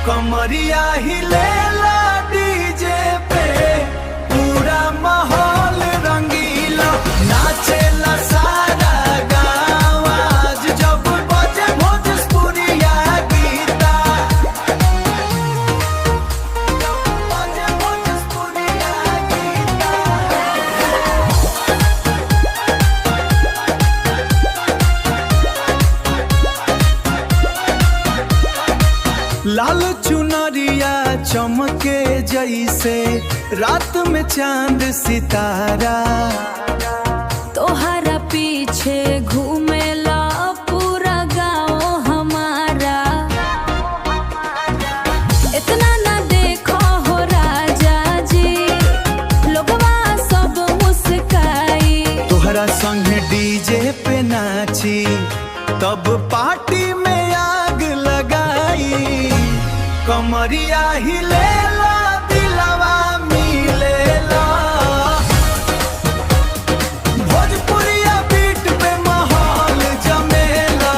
कमरिया हिलेला डीजे पे पूरा माहौल रंगीला नाचेला सारा गाँव आज जब बजे भोजपुरिया गीता बजे भोजपुरिया गीता। लाल चुनरिया चमके जैसे रात में चांद सितारा तोहरा पीछे घूमेला पूरा गाँव हमारा। इतना ना देखो हो राजा जी लोगवा सब मुस्काई। तोहरा संगे डीजे पे नाची तब पार्टी में आग लगाई कमरिया हिलेला दिलवा मिलेला भोजपुरिया बीट पे माहौल जमेला।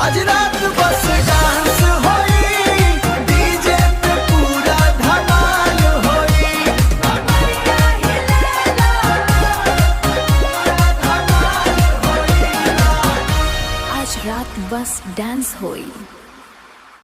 आज रात बस डांस होई डीजे पे पूरा धमाल होई। आज रात बस डांस होई।